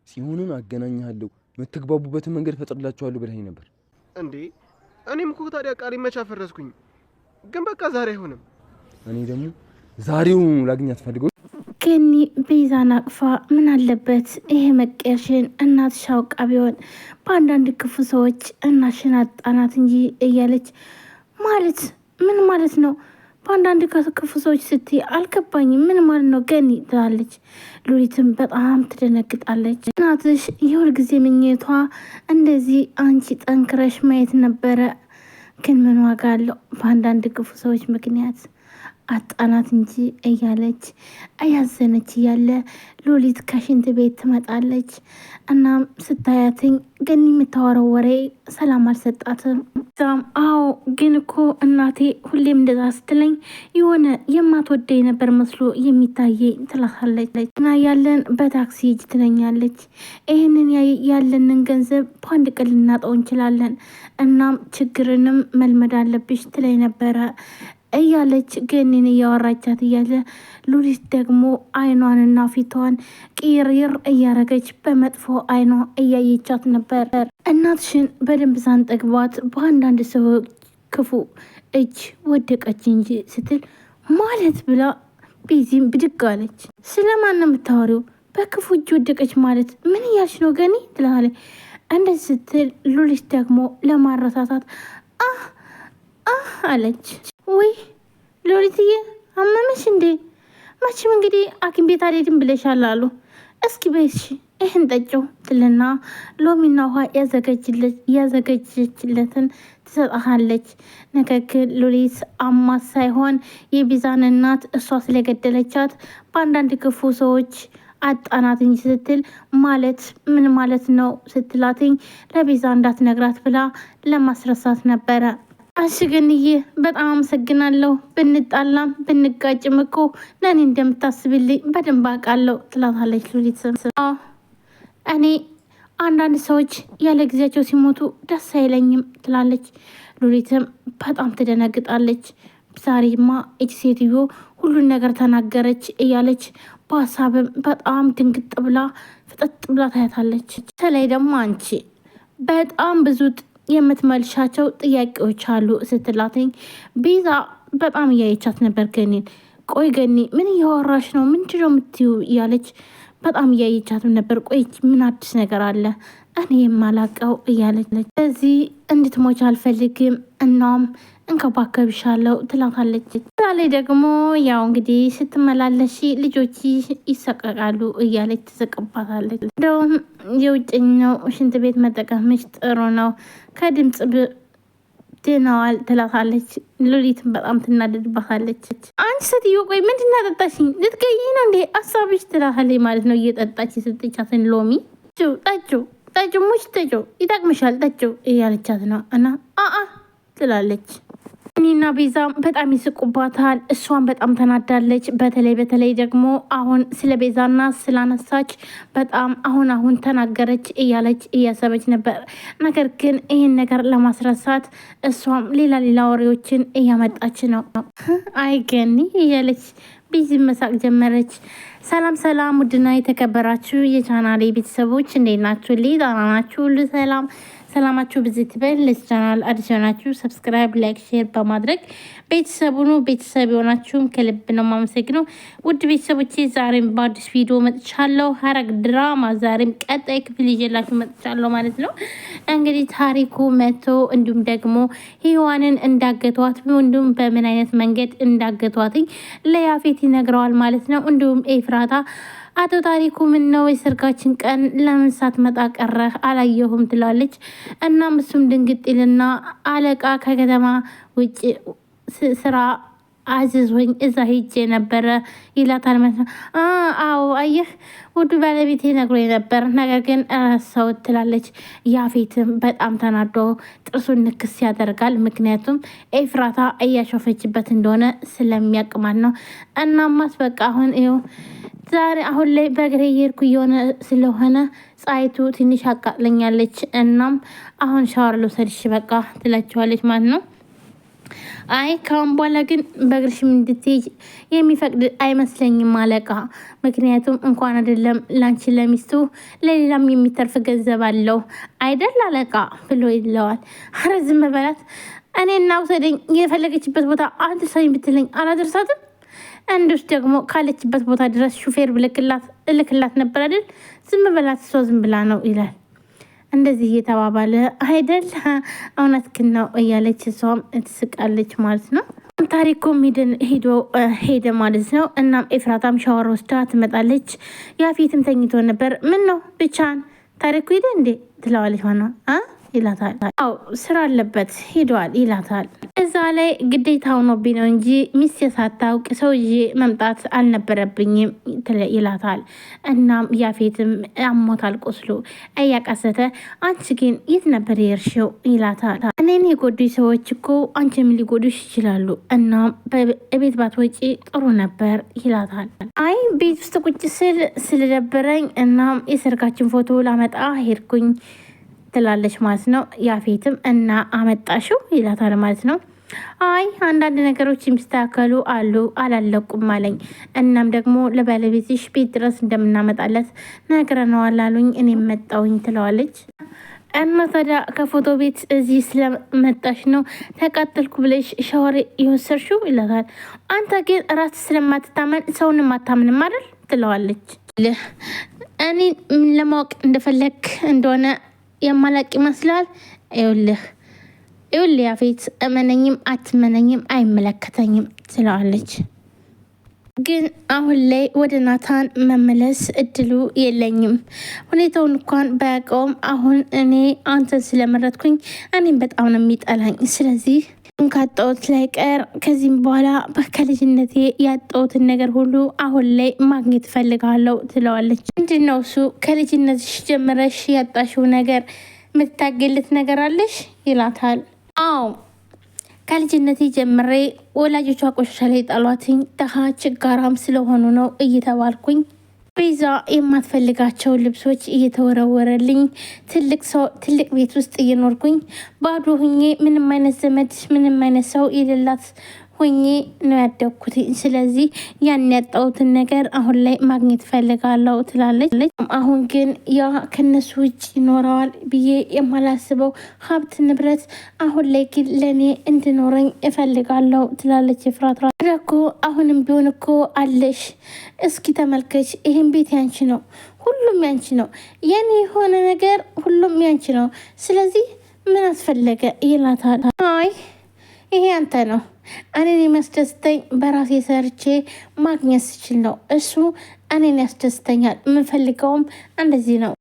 ጽዮንን አገናኛለሁ የምትግባቡበትን መንገድ ፈጥርላችኋለሁ ብለኸኝ ነበር እንዴ። እኔም እኮ ታዲያ ቃል መቻ ፈረስኩኝ። ግን በቃ ዛሬ አይሆንም። እኔ ደግሞ ዛሬው ላግኛት ፈልገው ገኒ ቤዛን አቅፋ ምን አለበት ይሄ መቀየርሽን እናትሽ አውቃ ቢሆን በአንዳንድ ክፉ ሰዎች እናትሽን አጣናት እንጂ እያለች ማለት ምን ማለት ነው? በአንዳንድ ክፉ ሰዎች ስትይ አልገባኝም። ምን ማለት ነው ገኒ ትላለች። ሉሊትም በጣም ትደነግጣለች። እናትሽ የሁል ጊዜ ምኞቷ እንደዚህ አንቺ ጠንክረሽ ማየት ነበረ። ግን ምን ዋጋ አለው? በአንዳንድ ክፉ ሰዎች ምክንያት አጣናት እንጂ እያለች እያዘነች እያለ ሉሊት ከሽንት ቤት ትመጣለች። እናም ስታያትኝ ግን የምታወራው ወሬ ሰላም አልሰጣትም። ዛም አዎ ግን እኮ እናቴ ሁሌም እንደዛ ስትለኝ የሆነ የማትወደኝ ነበር መስሎ የሚታየኝ ትላታለች። እና ያለን በታክሲ ሂጅ ትለኛለች። ይህንን ያለንን ገንዘብ በአንድ ቀን ልናጣው እንችላለን። እናም ችግርንም መልመድ አለብሽ ትለኝ ነበረ እያለች ገኒን እያወራቻት እያለ ሉሊት ደግሞ አይኗንና ፊቷን ቅይር እያረገች በመጥፎ አይኗ እያየቻት ነበር። እናትሽን በደንብ ሳንጠግባት በአንዳንድ ሰው ክፉ እጅ ወደቀች እንጂ ስትል ማለት ብላ ቤዚም ብድግ አለች። ስለማን ነው የምታወሪው? በክፉ እጅ ወደቀች ማለት ምን እያልሽ ነው ገኒ ትላለች። እንደዚህ ስትል ሉሊት ደግሞ ለማረሳታት አለች። ወይ ሎሊትዬ አመመሽ እንዴ? መቼም እንግዲህ ሐኪም ቤት አልሄድም ብለሻል አሉ። እስኪ በይሽ ይህን ጠጪው ትልና ሎሚና ውሃ ያዘገጀችለትን ትሰጣሃለች። ነገር ግን ሉሊት አማት ሳይሆን የቤዛን እናት እሷ ስለገደለቻት በአንዳንድ ክፉ ሰዎች አጣናት እንጂ ስትል ማለት ምን ማለት ነው ስትላትኝ ለቤዛ እንዳትነግራት ብላ ለማስረሳት ነበረ። አሽገንዬ በጣም አመሰግናለሁ። ብንጣላም ብንጋጭም እኮ ለእኔ እንደምታስብልኝ በደንብ አውቃለሁ ትላታለች ሉሊት። እኔ አንዳንድ ሰዎች ያለ ጊዜያቸው ሲሞቱ ደስ አይለኝም ትላለች ሉሊትም በጣም ትደነግጣለች። ዛሬማ እች ሴትዮ ሁሉን ነገር ተናገረች እያለች በሀሳብም በጣም ድንግጥ ብላ ፍጠጥ ብላ ታያታለች። በተለይ ደግሞ አንቺ በጣም ብዙ የምትመልሻቸው ጥያቄዎች አሉ ስትላትኝ ቤዛ በጣም እያየቻት ነበር ገኒን። ቆይ ገኒ ምን እያወራሽ ነው? ምንድን ነው የምትይው? እያለች በጣም እያየቻትም ነበር። ቆይ ምን አዲስ ነገር አለ እኔ የማላቀው? እያለች በዚህ እንድትሞች አልፈልግም እናም እንከባከብሻለሁ ትላታለች። ዛሬ ደግሞ ያው እንግዲህ ስትመላለሽ ልጆች ይሰቀቃሉ እያለች ትስቅባታለች። እንደውም የውጭኛው ሽንት ቤት መጠቀምሽ ጥሩ ነው ከድምፅ ድነዋል ትላታለች። ሉሊትን በጣም ትናደድባታለች። አንቺ ሴትዮ ቆይ ምንድን አጠጣሽኝ? ልትገኝ ነው እንዴ ሀሳብሽ? ትላታለች ማለት ነው እየጠጣች የሰጠቻትን ሎሚ ጠጩ ሙች ጠጩ ይጠቅምሻል ጠጩ እያለቻት ነው እና ትላለች። እኔና ቤዛ በጣም ይስቁባታል። እሷን በጣም ተናዳለች። በተለይ ደግሞ አሁን ስለ ቤዛና ስላነሳች በጣም አሁን ተናገረች እያለች እያሰበች ነበር። ነገር ግን ይህን ነገር ለማስረሳት እሷም ሌላ ወሬዎችን እያመጣች ነው። አይገኒ እያለች ቤዚ መሳቅ ጀመረች። ሰላም ውድና የተከበራችሁ የቻናሌ ቤተሰቦች እንዴት ናችሁ? ዳና ናችሁ? ሁሉ ሰላማችሁ ብዙ ትበል። ለዚህ ቻናል አዲስ የሆናችሁ ሰብስክራይብ፣ ላይክ፣ ሼር በማድረግ ቤተሰቡን ቤተሰብ የሆናችሁም ከልብ ነው የማመሰግነው። ውድ ቤተሰቦቼ ዛሬም በአዲስ ቪዲዮ መጥቻለሁ። ሐረግ ድራማ ዛሬም ቀጣይ ክፍል ይዤላችሁ መጥቻለሁ ማለት ነው። እንግዲህ ታሪኩ መቶ እንዲሁም ደግሞ ሔዋንን እንዳገቷት እንዲሁም በምን አይነት መንገድ እንዳገቷትኝ ለያፌት ይነግረዋል ማለት ነው። እንዲሁም ኤፍራታ አቶ ታሪኩ ምን ነው የሰርጋችን ቀን ለምን ሳትመጣ ቀረህ? አላየሁም ትላለች። እናም እሱም ድንግጥ ይልና አለቃ ከከተማ ውጭ ስራ አዝዞኝ እዛ ሄጄ ነበረ ይላታል ማለት ነው። አዎ አየህ ውዱ ባለቤቴ ነግሮኝ ነበር፣ ነገር ግን ረሳሁት ትላለች። ያፌትም በጣም ተናዶ ጥርሱን ንክስ ያደርጋል። ምክንያቱም ኤፍራታ እያሾፈችበት እንደሆነ ስለሚያቅማል ነው። እናማት በቃ አሁን ላይ በእግሬ እየሄድኩ እየሆነ ስለሆነ ፀሐይቱ ትንሽ አቃጥለኛለች። እናም አሁን ሻወር ልውሰድሽ በቃ ትላቸዋለች ማለት ነው። አይ ካሁን በኋላ ግን በእግርሽም እንድትሄጂ የሚፈቅድ አይመስለኝም አለቃ። ምክንያቱም እንኳን አይደለም ላንቺ ለሚስቱ ለሌላም የሚተርፍ ገንዘብ አለው አይደል አለቃ ብሎ ይለዋል። አረ ዝም በላት። እኔና ውሰደኝ የፈለገችበት ቦታ አድርሳኝ ብትለኝ አላደርሳትም። እንዱስ ደግሞ ካለችበት ቦታ ድረስ ሹፌር እልክላት ነበር አይደል? ዝም በላት፣ እሷ ዝም ብላ ነው ይላል። እንደዚህ እየተባባለ አይደል እውነትህን ነው እያለች እሷም ትስቃለች ማለት ነው። ታሪኩ ሄደ ማለት ነው። እናም ኤፍራታም ሻወር ወስዳ ትመጣለች። ያፌትም ተኝቶ ነበር። ምን ነው ብቻን ታሪኩ ሄደ እንዴ ትለዋለች። ማነው ይላታል። አው ስራ አለበት ሄዷል ይላታል። እዛ ላይ ግዴታ ሆኖብኝ ነው እንጂ ሚስት ሳታውቅ ሰው ይዤ መምጣት አልነበረብኝም ይላታል። እናም ያፌትም አሞታል ቁስሉ እያቃሰተ አንቺ ግን የት ነበር የርሽው ይላታል። እኔን የጎዱኝ ሰዎች እኮ አንቺም ሊጎዱሽ ይችላሉ። እናም በቤት ባትወጪ ጥሩ ነበር ይላታል። አይ ቤት ውስጥ ቁጭ ስለደበረኝ እናም የሰርጋችን ፎቶ ላመጣ ሄድኩኝ ትላለች ማለት ነው። ያፌትም እና አመጣሽው ይላታል ማለት ነው። አይ አንዳንድ ነገሮች የሚስተካከሉ አሉ አላለቁም አለኝ። እናም ደግሞ ለባለቤትሽ ቤት ድረስ እንደምናመጣለት ነግረነዋል አሉኝ እኔም መጣውኝ ትለዋለች። እና ታዲያ ከፎቶ ቤት እዚህ ስለመጣሽ ነው ተቃጠልኩ ብለሽ ሻወር የወሰድሽው ይላታል። አንተ ግን ራስ ስለማትታመን ሰውንም አታምንም አይደል ትለዋለች። እኔ ለማወቅ እንደፈለግ እንደሆነ የማላቅ ይመስላል። ይኸውልህ ያፌት እመነኝም አትመነኝም አይመለከተኝም ትለዋለች። ግን አሁን ላይ ወደ ናታን መመለስ እድሉ የለኝም። ሁኔታውን እንኳን ባያውቀውም አሁን እኔ አንተን ስለመረጥኩኝ እኔም በጣም ነው የሚጠላኝ። ስለዚህ ካጣሁት ላይ ቀር ከዚህም በኋላ ከልጅነቴ ያጣሁትን ነገር ሁሉ አሁን ላይ ማግኘት እፈልጋለሁ ትለዋለች። ምንድን ነው እሱ? ከልጅነትሽ ጀምረሽ ያጣሽው ነገር የምታገለት ነገር አለሽ ይላታል። አዎ ከልጅነቴ ጀምሬ ወላጆቿ ቆሻሻ ላይ ጣሏትኝ ደሃ ችጋራም ስለሆኑ ነው እየተባልኩኝ ቤዛ የማትፈልጋቸው ልብሶች እየተወረወረልኝ ትልቅ ቤት ውስጥ እየኖርኩኝ ባዶ ሁኜ ምንም አይነት ዘመድ ምንም አይነት ሰው የሌላት ሆኜ ነው ያደግኩት። ስለዚህ ያን ያጣሁትን ነገር አሁን ላይ ማግኘት ፈልጋለሁ ትላለች። አሁን ግን ያ ከነሱ ውጭ ይኖረዋል ብዬ የማላስበው ሀብት ንብረት አሁን ላይ ግን ለእኔ እንድኖረኝ እፈልጋለሁ ትላለች። ኤፍራታ እኮ አሁንም ቢሆን እኮ አለሽ። እስኪ ተመልከች፣ ይህን ቤት ያንቺ ነው፣ ሁሉም ያንቺ ነው፣ የኔ የሆነ ነገር ሁሉም ያንቺ ነው። ስለዚህ ምን አስፈለገ ይላታል። አይ ይሄ አንተ ነው። እኔን የሚያስደስተኝ በራሴ ሰርቼ ማግኘት ስችል ነው። እሱ እኔን ያስደስተኛል። የምፈልገውም እንደዚህ ነው።